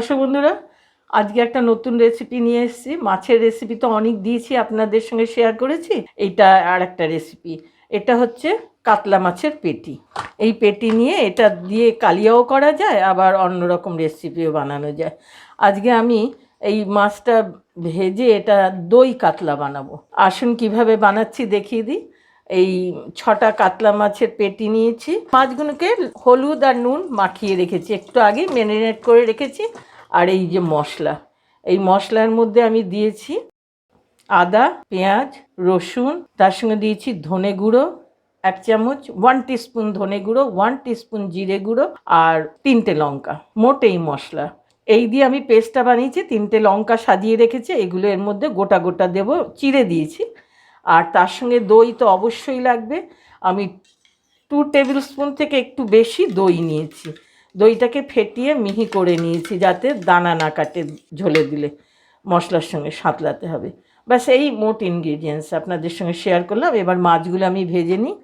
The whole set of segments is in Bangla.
দর্শক বন্ধুরা, আজকে একটা নতুন রেসিপি নিয়ে এসেছি। মাছের রেসিপি তো অনেক দিয়েছি, আপনাদের সঙ্গে শেয়ার করেছি। এইটা আর একটা রেসিপি। এটা হচ্ছে কাতলা মাছের পেটি। এই পেটি নিয়ে এটা দিয়ে কালিয়াও করা যায়, আবার অন্যরকম রেসিপিও বানানো যায়। আজকে আমি এই মাছটা ভেজে এটা দই কাতলা বানাবো। আসুন কিভাবে বানাচ্ছি দেখিয়ে দিই। এই 6টা কাতলা মাছের পেটি নিয়েছি। মাছগুলোকে হলুদ আর নুন মাখিয়ে রেখেছি, একটু আগে ম্যারিনেট করে রেখেছি। আর এই যে মশলা, এই মশলার মধ্যে আমি দিয়েছি আদা, পেঁয়াজ, রসুন, তার সঙ্গে দিয়েছি ধনে গুঁড়ো 1 চামচ, 1 টিস্পুন ধনে গুঁড়ো, 1 টিস্পুন জিরে গুঁড়ো আর 3টে লঙ্কা। মোট এই মশলা এই দিয়ে আমি পেস্টটা বানিয়েছি। 3টে লঙ্কা সাজিয়ে রেখেছি, এগুলো এর মধ্যে গোটা গোটা দেবো, চিড়ে দিয়েছি। আর তার সঙ্গে দই তো অবশ্যই লাগবে। আমি 2 টেবিল স্পুন থেকে একটু বেশি দই নিয়েছি। দইটাকে ফেটিয়ে মিহি করে নিয়েছি, যাতে দানা না কাটে। ঝোলে দিলে মশলার সঙ্গে সাঁতলাতে হবে। ব্যাস এই মোট ইনগ্রিডিয়েন্টস আপনাদের সঙ্গে শেয়ার করলাম। এবার মাছগুলো আমি ভেজে নিই।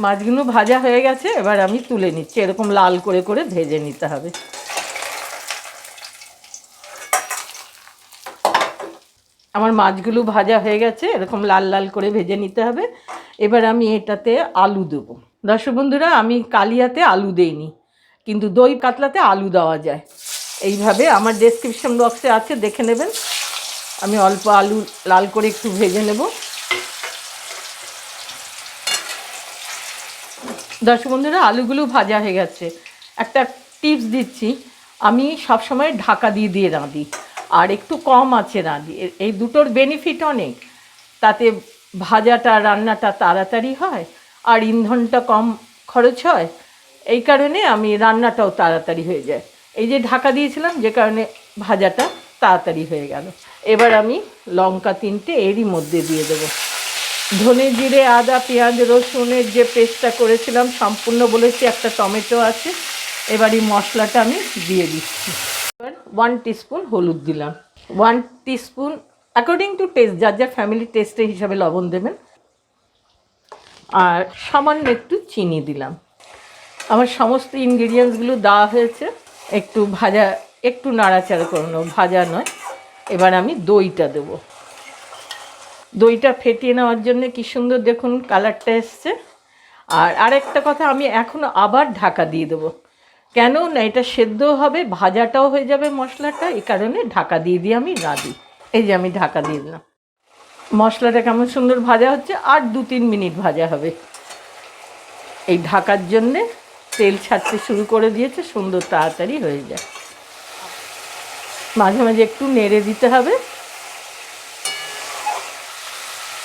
মাছগুলো ভাজা হয়ে গেছে, এবার আমি তুলে নিচ্ছি। এরকম লাল করে করে ভেজে নিতে হবে। আমার মাছগুলো ভাজা হয়ে গেছে, এরকম লাল লাল করে ভেজে নিতে হবে। এবার আমি এটাতে আলু দেবো। দর্শক বন্ধুরা, আমি কালিয়াতে আলু দেইনি, কিন্তু দই কাতলাতে আলু দেওয়া যায়। এইভাবে আমার ডেসক্রিপশন বক্সে আছে, দেখে নেবেন। আমি অল্প আলু লাল করে একটু ভেজে নেব। দর্শক বন্ধুরা, আলুগুলো ভাজা হয়ে গেছে। একটা টিপস দিচ্ছি, আমি সবসময় ঢাকা দিয়ে দিয়ে রাঁধি, আর একটু কম আছে রাঁধি। এই দুটোর বেনিফিট অনেক। তাতে ভাজাটা, রান্নাটা তাড়াতাড়ি হয়, আর ইন্ধনটা কম খরচ হয়। এই কারণে আমি রান্নাটাও তাড়াতাড়ি হয়ে যায়। এই যে ঢাকা দিয়েছিলাম, যে কারণে ভাজাটা তাড়াতাড়ি হয়ে গেল। এবার আমি লঙ্কা 3টে এরই মধ্যে দিয়ে দেবো। ধনে জিরে আদা পেঁয়াজ রসুনের যে পেস্টটা করেছিলাম সম্পূর্ণ বলেছি, একটা টমেটো আছে। এবার এই মশলাটা আমি দিয়ে দিচ্ছি। এবার 1 টিস্পুন হলুদ দিলাম, 1 টিস্পুন অ্যাকর্ডিং টু টেস্ট, যার যার ফ্যামিলি টেস্টের হিসাবে লবণ দেবেন। আর সামান্য একটু চিনি দিলাম। আমার সমস্ত ইনগ্রিডিয়েন্টসগুলো দেওয়া হয়েছে। একটু ভাজা, একটু নাড়াচাড়া করে নেব, ভাজা নয়। এবার আমি দইটা দেবো। দইটা ফেটিয়ে নেওয়ার জন্য কি সুন্দর দেখুন কালারটা এসছে। আর আরেকটা কথা, আমি এখনও আবার ঢাকা দিয়ে দেবো। কেন না, এটা সেদ্ধ হবে, ভাজাটাও হয়ে যাবে মশলাটা। এই কারণে ঢাকা দিয়ে দিয়ে আমি রাঁধি। এই যে আমি ঢাকা দিয়ে দিলাম। মশলাটা কেমন সুন্দর ভাজা হচ্ছে, আর 2-3 মিনিট ভাজা হবে। এই ঢাকার জন্যে তেল ছাড়তে শুরু করে দিয়েছে, সুন্দর তাড়াতাড়ি হয়ে যায়। মাঝে মাঝে একটু নেড়ে দিতে হবে।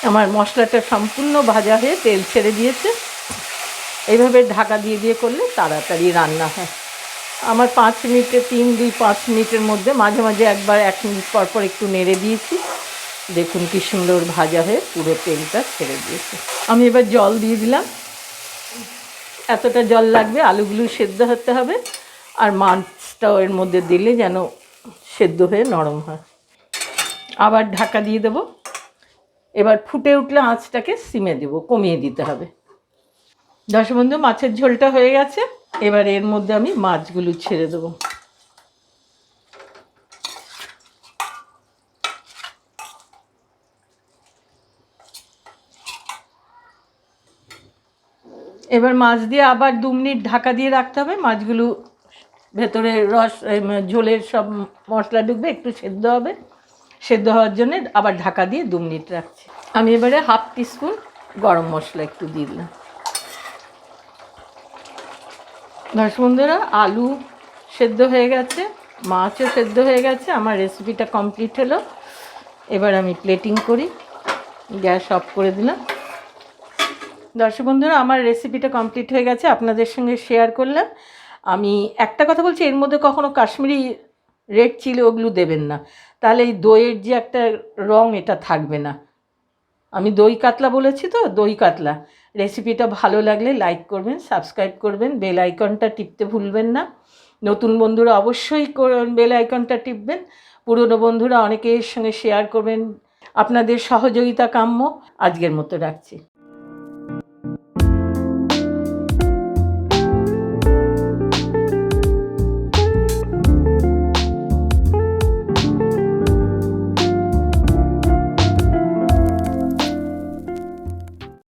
আমার মশলাটা সম্পূর্ণ ভাজা হয়ে তেল ছেড়ে দিয়েছে। এইভাবে ঢাকা দিয়ে দিয়ে করলে তাড়াতাড়ি রান্না হয়। আমার 5 মিনিটে 3-2-5 মিনিটের মধ্যে, মাঝে মাঝে একবার 1 মিনিট পর পর একটু নেড়ে দিয়েছি। দেখুন কি সুন্দর ভাজা হয়ে পুরো তেলটা ছেড়ে দিয়েছে। আমি এবার জল দিয়ে দিলাম। এতটা জল লাগবে, আলুগুলো সেদ্ধ হতে হবে, আর মাছটাও এর মধ্যে দিলে যেন সেদ্ধ হয়ে নরম হয়। আবার ঢাকা দিয়ে দেবো। এবার ফুটে উঠলে আঁচটাকে সিমে দেবো, কমিয়ে দিতে হবে। দর্শক বন্ধু, মাছের ঝোলটা হয়ে গেছে। এবার এর মধ্যে আমি মাছগুলো ছেড়ে দেবো। এবার মাছ দিয়ে আবার 2 মিনিট ঢাকা দিয়ে রাখতে হবে। মাছগুলো ভেতরে রস, ঝোলের সব মশলা ঢুকবে, একটু সেদ্ধ হবে। সেদ্ধ হওয়ার জন্য আবার ঢাকা দিয়ে 2 মিনিট রাখছি। আমি এবারে 1/2 টিস্পুন গরম মশলা একটু দিয়ে দিলাম। দর্শক বন্ধুরা, আলু সেদ্ধ হয়ে গেছে, মাছও সেদ্ধ হয়ে গেছে। আমার রেসিপিটা কমপ্লিট হলো। এবার আমি প্লেটিং করি। গ্যাস অফ করে দিলাম। দর্শক বন্ধুরা, আমার রেসিপিটা কমপ্লিট হয়ে গেছে, আপনাদের সঙ্গে শেয়ার করলাম। আমি একটা কথা বলছি, এর মধ্যে কখনো কাশ্মীরি রেড চিলি ওগুলো দেবেন না, তাহলে এই দইয়ের যে একটা রং, এটা থাকবে না। আমি দই কাতলা বলেছি তো, দই কাতলা। রেসিপিটা ভালো লাগলে লাইক করবেন, সাবস্ক্রাইব করবেন, বেল আইকনটা টিপতে ভুলবেন না। নতুন বন্ধুরা অবশ্যই বেল আইকনটা টিপবেন। পুরনো বন্ধুরা অনেকের সঙ্গে শেয়ার করবেন। আপনাদের সহযোগিতা কাম্য। আজকের মতো রাখছি।